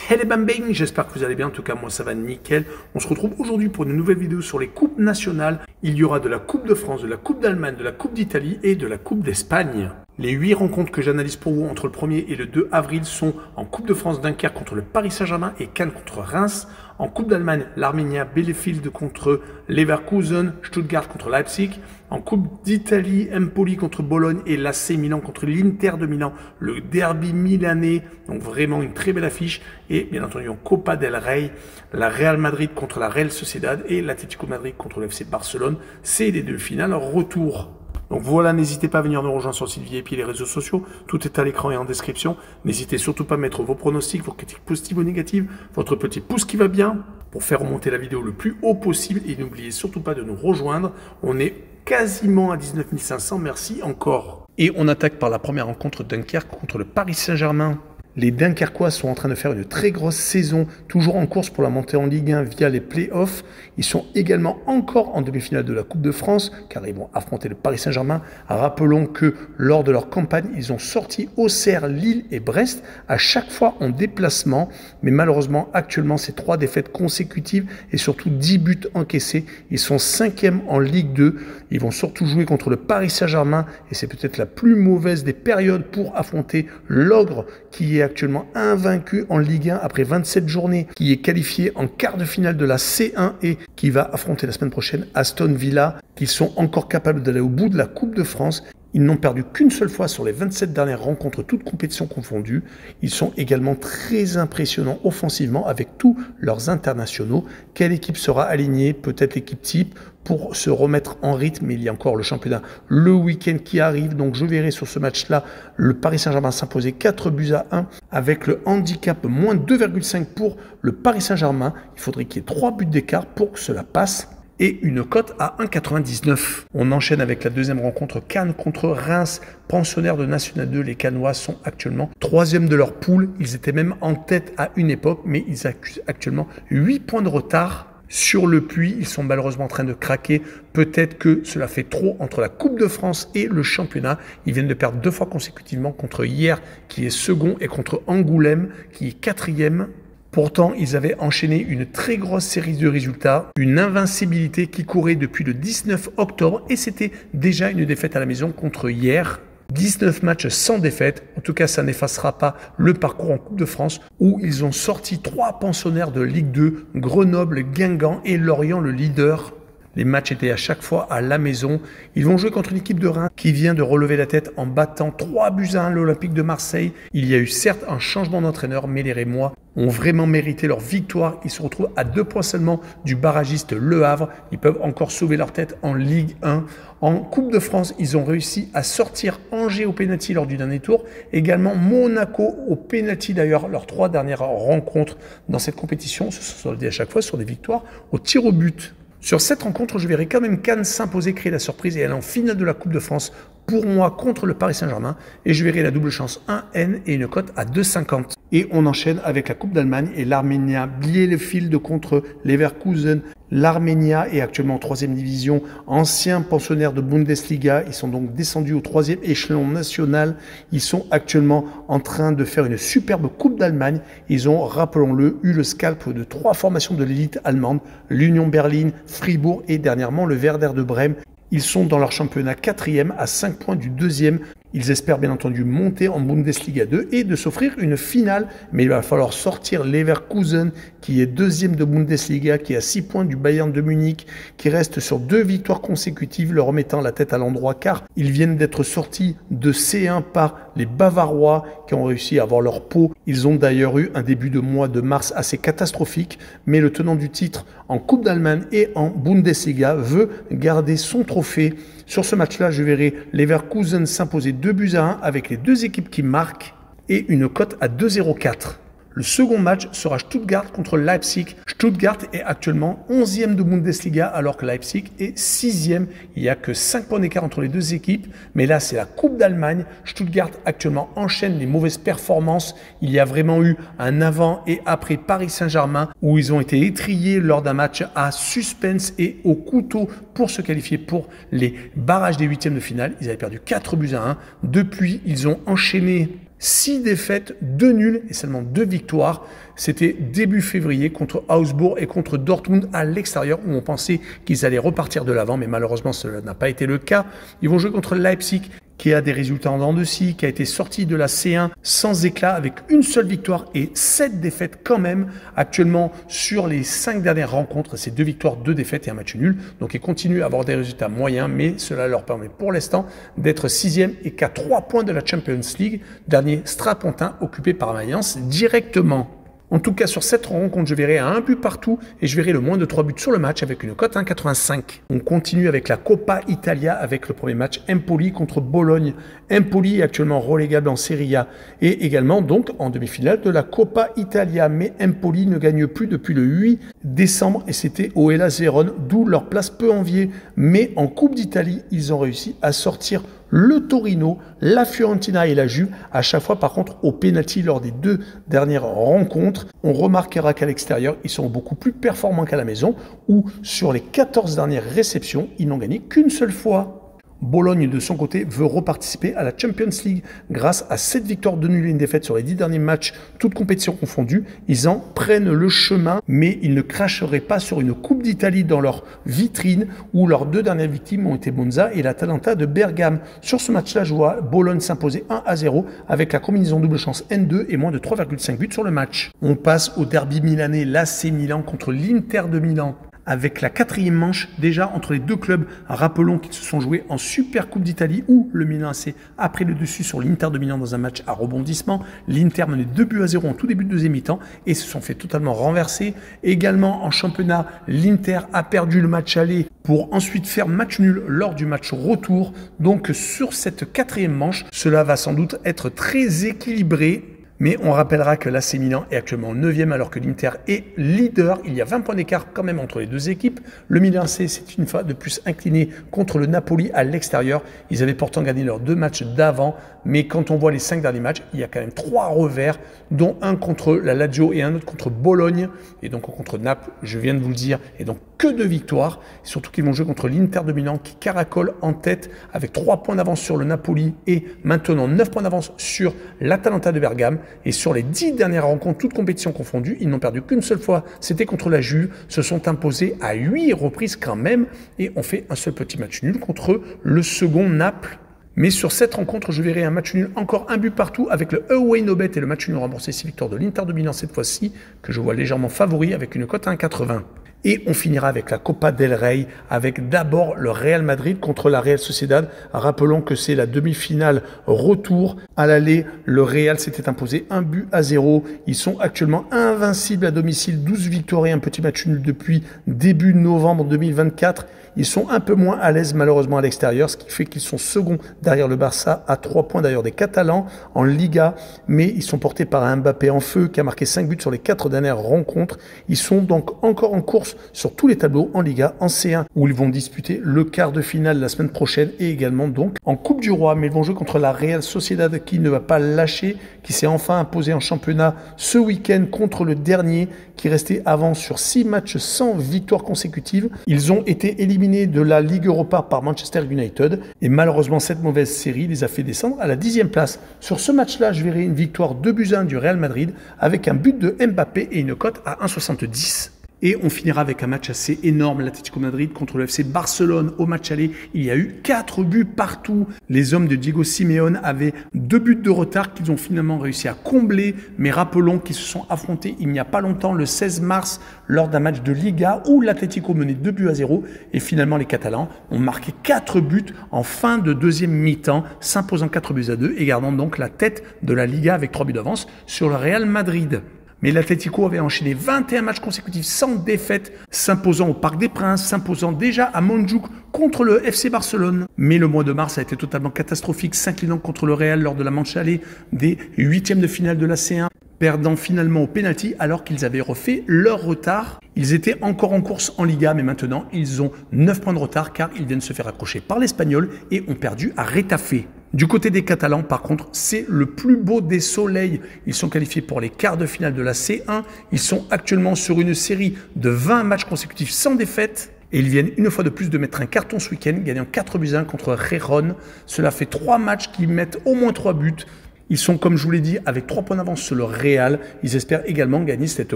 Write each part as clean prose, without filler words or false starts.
Hey les bambing, j'espère que vous allez bien, en tout cas moi ça va nickel. On se retrouve aujourd'hui pour une nouvelle vidéo sur les coupes nationales. Il y aura de la Coupe de France, de la Coupe d'Allemagne, de la Coupe d'Italie et de la Coupe d'Espagne. Les 8 rencontres que j'analyse pour vous entre le 1er et le 2 avril sont en Coupe de France, Dunkerque contre le Paris Saint-Germain et Cannes contre Reims. En Coupe d'Allemagne, l'Arminia Bielefeld contre Leverkusen, Stuttgart contre Leipzig. En Coupe d'Italie, Empoli contre Bologne et l'AC Milan contre l'Inter de Milan. Le derby milanais, donc vraiment une très belle affiche. Et bien entendu en Copa del Rey, la Real Madrid contre la Real Sociedad et l'Atlético Madrid contre le FC Barcelone. C'est les deux finales en retour. Donc voilà, n'hésitez pas à venir nous rejoindre sur le site VIP et les réseaux sociaux. Tout est à l'écran et en description. N'hésitez surtout pas à mettre vos pronostics, vos critiques positives ou négatives, votre petit pouce qui va bien pour faire remonter la vidéo le plus haut possible. Et n'oubliez surtout pas de nous rejoindre. On est quasiment à 19 500. Merci encore. Et on attaque par la première rencontre Dunkerque contre le Paris Saint-Germain. Les Dunkerquois sont en train de faire une très grosse saison, toujours en course pour la montée en Ligue 1 via les playoffs. Ils sont également encore en demi-finale de la Coupe de France, car ils vont affronter le Paris Saint-Germain. Rappelons que lors de leur campagne, ils ont sorti Auxerre, Lille et Brest, à chaque fois en déplacement. Mais malheureusement, actuellement, c'est 3 défaites consécutives et surtout 10 buts encaissés. Ils sont 5e en Ligue 2. Ils vont surtout jouer contre le Paris Saint-Germain et c'est peut-être la plus mauvaise des périodes pour affronter l'Ogre qui est actuellement invaincu en Ligue 1 après 27 journées, qui est qualifié en quart de finale de la C1 et qui va affronter la semaine prochaine Aston Villa, qui sont encore capables d'aller au bout de la Coupe de France. Ils n'ont perdu qu'une seule fois sur les 27 dernières rencontres, toutes compétitions confondues. Ils sont également très impressionnants offensivement avec tous leurs internationaux. Quelle équipe sera alignée? Peut-être l'équipe type pour se remettre en rythme. Il y a encore le championnat le week-end qui arrive. Donc je verrai sur ce match-là le Paris Saint-Germain s'imposer 4-1 avec le handicap moins 2,5 pour le Paris Saint-Germain. Il faudrait qu'il y ait 3 buts d'écart pour que cela passe. Et une cote à 1,99. On enchaîne avec la deuxième rencontre Cannes contre Reims, pensionnaires de National 2. Les Cannois sont actuellement 3e de leur poule. Ils étaient même en tête à une époque, mais ils accusent actuellement 8 points de retard sur le puits. Ils sont malheureusement en train de craquer. Peut-être que cela fait trop entre la Coupe de France et le championnat. Ils viennent de perdre 2 fois consécutivement contre Hier, qui est second, et contre Angoulême, qui est 4e. Pourtant, ils avaient enchaîné une très grosse série de résultats, une invincibilité qui courait depuis le 19 octobre et c'était déjà une défaite à la maison contre Hier. 19 matchs sans défaite, en tout cas ça n'effacera pas le parcours en Coupe de France où ils ont sorti 3 pensionnaires de Ligue 2, Grenoble, Guingamp et Lorient le leader. Les matchs étaient à chaque fois à la maison. Ils vont jouer contre une équipe de Reims qui vient de relever la tête en battant 3-1 l'Olympique de Marseille. Il y a eu certes un changement d'entraîneur, mais les Rémois ont vraiment mérité leur victoire. Ils se retrouvent à 2 points seulement du barragiste Le Havre. Ils peuvent encore sauver leur tête en Ligue 1. En Coupe de France, ils ont réussi à sortir Angers au pénalty lors du dernier tour. Également Monaco au pénalty. D'ailleurs, leurs 3 dernières rencontres dans cette compétition se sont soldées à chaque fois sur des victoires au tir au but. Sur cette rencontre, je verrai quand même Cannes s'imposer, créer la surprise et aller en finale de la Coupe de France pour moi contre le Paris Saint-Germain. Et je verrai la double chance 1N et une cote à 2,50. Et on enchaîne avec la Coupe d'Allemagne et l'Arminia Bielefeld contre Leverkusen. L'Arminia est actuellement en 3e division, ancien pensionnaire de Bundesliga. Ils sont donc descendus au 3e échelon national. Ils sont actuellement en train de faire une superbe Coupe d'Allemagne. Ils ont, rappelons-le, eu le scalp de 3 formations de l'élite allemande, l'Union Berlin, Fribourg et dernièrement le Werder de Brême. Ils sont dans leur championnat 4e à 5 points du 2e. Ils espèrent bien entendu monter en Bundesliga 2 et de s'offrir une finale. Mais il va falloir sortir Leverkusen qui est 2e de Bundesliga, qui est à 6 points du Bayern de Munich, qui reste sur 2 victoires consécutives, leur remettant la tête à l'endroit car ils viennent d'être sortis de C1 par les Bavarois qui ont réussi à avoir leur peau. Ils ont d'ailleurs eu un début de mois de mars assez catastrophique, mais le tenant du titre en Coupe d'Allemagne et en Bundesliga veut garder son trophée. Sur ce match-là, je verrai Leverkusen s'imposer 2-1 avec les 2 équipes qui marquent et une cote à 2,04. Le second match sera Stuttgart contre Leipzig. Stuttgart est actuellement 11e de Bundesliga alors que Leipzig est 6e. Il n'y a que 5 points d'écart entre les 2 équipes. Mais là, c'est la Coupe d'Allemagne. Stuttgart actuellement enchaîne les mauvaises performances. Il y a vraiment eu un avant et après Paris Saint-Germain où ils ont été étrillés lors d'un match à suspense et au couteau pour se qualifier pour les barrages des 8e de finale. Ils avaient perdu 4-1. Depuis, ils ont enchaîné 6 défaites, 2 nuls et seulement 2 victoires. C'était début février contre Augsbourg et contre Dortmund à l'extérieur où on pensait qu'ils allaient repartir de l'avant, mais malheureusement cela n'a pas été le cas. Ils vont jouer contre Leipzig qui a des résultats en dents de scie, qui a été sorti de la C1 sans éclat avec une seule victoire et 7 défaites quand même. Actuellement sur les 5 dernières rencontres, c'est 2 victoires, 2 défaites et un match nul. Donc ils continuent à avoir des résultats moyens, mais cela leur permet pour l'instant d'être 6e et qu'à 3 points de la Champions League, dernier strapontin occupé par Mayence directement. En tout cas, sur cette rencontre, je verrai un but partout et je verrai le moins de 3 buts sur le match avec une cote 1,85. On continue avec la Coppa Italia avec le premier match Empoli contre Bologne. Empoli est actuellement relégable en Serie A et également donc en demi-finale de la Coppa Italia. Mais Empoli ne gagne plus depuis le 8 décembre et c'était au Hellas Vérone, d'où leur place peu enviée. Mais en Coupe d'Italie, ils ont réussi à sortir le Torino, la Fiorentina et la Juve, à chaque fois par contre au pénalty lors des 2 dernières rencontres. On remarquera qu'à l'extérieur, ils sont beaucoup plus performants qu'à la maison, où sur les 14 dernières réceptions, ils n'ont gagné qu'une seule fois. Bologne, de son côté, veut reparticiper à la Champions League grâce à 7 victoires, 2 nuls et une défaite sur les 10 derniers matchs, toutes compétitions confondues. Ils en prennent le chemin, mais ils ne cracheraient pas sur une Coupe d'Italie dans leur vitrine où leurs 2 dernières victimes ont été Monza et l'Atalanta de Bergame. Sur ce match-là, je vois Bologne s'imposer 1-0 avec la combinaison double chance N2 et moins de 3,5 buts sur le match. On passe au derby milanais, l'AC Milan contre l'Inter de Milan. Avec la 4e manche déjà entre les deux clubs. Rappelons qu'ils se sont joués en Super Coupe d'Italie où le Milan AC a pris le dessus sur l'Inter de Milan dans un match à rebondissement. L'Inter menait 2-0 en tout début de deuxième mi-temps et se sont fait totalement renverser. Également en championnat, l'Inter a perdu le match aller pour ensuite faire match nul lors du match retour. Donc sur cette 4e manche, cela va sans doute être très équilibré. Mais on rappellera que l'AC Milan est actuellement 9e alors que l'Inter est leader. Il y a 20 points d'écart quand même entre les deux équipes. Le Milan AC s'est une fois de plus incliné contre le Napoli à l'extérieur. Ils avaient pourtant gagné leurs 2 matchs d'avant. Mais quand on voit les 5 derniers matchs, il y a quand même 3 revers, dont un contre la Lazio et un autre contre Bologne. Et donc contre Naples, je viens de vous le dire. Et donc que de victoires. Surtout qu'ils vont jouer contre l'Inter de Milan qui caracole en tête avec 3 points d'avance sur le Napoli et maintenant 9 points d'avance sur l'Atalanta de Bergame. Et sur les 10 dernières rencontres, toutes compétitions confondues, ils n'ont perdu qu'une seule fois, c'était contre la Juve, se sont imposés à 8 reprises quand même, et ont fait un seul petit match nul contre le second Naples. Mais sur cette rencontre, je verrai un match nul, encore un but partout, avec le away no bet et le match nul remboursé 6 victoires de l'Inter de Milan cette fois-ci, que je vois légèrement favori avec une cote à 1,80. Et on finira avec la Copa del Rey, avec d'abord le Real Madrid contre la Real Sociedad. Rappelons que c'est la demi-finale retour. À l'aller, le Real s'était imposé 1-0. Ils sont actuellement invincibles à domicile, 12 victoires et un petit match nul depuis début novembre 2024. Ils sont un peu moins à l'aise malheureusement à l'extérieur, ce qui fait qu'ils sont seconds derrière le Barça, à 3 points d'ailleurs des Catalans en Liga, mais ils sont portés par un Mbappé en feu qui a marqué 5 buts sur les 4 dernières rencontres. Ils sont donc encore en course sur tous les tableaux en Liga, en C1, où ils vont disputer le quart de finale la semaine prochaine et également donc en Coupe du Roi, mais ils vont jouer contre la Real Sociedad qui ne va pas lâcher, qui s'est enfin imposé en championnat ce week-end contre le dernier qui restait avant sur 6 matchs sans victoire consécutive. Ils ont été éliminés de la Ligue Europa par Manchester United et malheureusement cette mauvaise série les a fait descendre à la 10e place. Sur ce match-là, je verrai une victoire 2-1 du Real Madrid avec un but de Mbappé et une cote à 1,70. Et on finira avec un match assez énorme, l'Atlético Madrid contre le FC Barcelone. Au match aller, il y a eu 4 buts partout. Les hommes de Diego Simeone avaient 2 buts de retard qu'ils ont finalement réussi à combler. Mais rappelons qu'ils se sont affrontés il n'y a pas longtemps, le 16 mars, lors d'un match de Liga où l'Atlético menait 2-0. Et finalement, les Catalans ont marqué 4 buts en fin de deuxième mi-temps, s'imposant 4-2 et gardant donc la tête de la Liga avec 3 buts d'avance sur le Real Madrid. Mais l'Atlético avait enchaîné 21 matchs consécutifs sans défaite, s'imposant au Parc des Princes, s'imposant déjà à Montjuïc contre le FC Barcelone. Mais le mois de mars a été totalement catastrophique, s'inclinant contre le Real lors de la manche aller des 8e de finale de la C1, perdant finalement au pénalty alors qu'ils avaient refait leur retard. Ils étaient encore en course en Liga, mais maintenant ils ont 9 points de retard car ils viennent se faire accrocher par l'Espagnol et ont perdu à Retafe. Du côté des Catalans, par contre, c'est le plus beau des soleils. Ils sont qualifiés pour les quarts de finale de la C1. Ils sont actuellement sur une série de 20 matchs consécutifs sans défaite. Et ils viennent une fois de plus de mettre un carton ce week-end, gagnant 4-1 contre Gijón. Cela fait 3 matchs qui mettent au moins 3 buts. Ils sont, comme je vous l'ai dit, avec 3 points d'avance sur le Real. Ils espèrent également gagner cette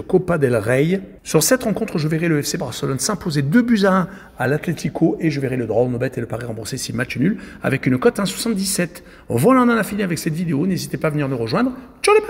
Copa del Rey. Sur cette rencontre, je verrai le FC Barcelone s'imposer 2-1 à l'Atlético et je verrai le draw no bet et le pari remboursé si match nul avec une cote 1,77. Voilà, on en a fini avec cette vidéo. N'hésitez pas à venir nous rejoindre. Ciao les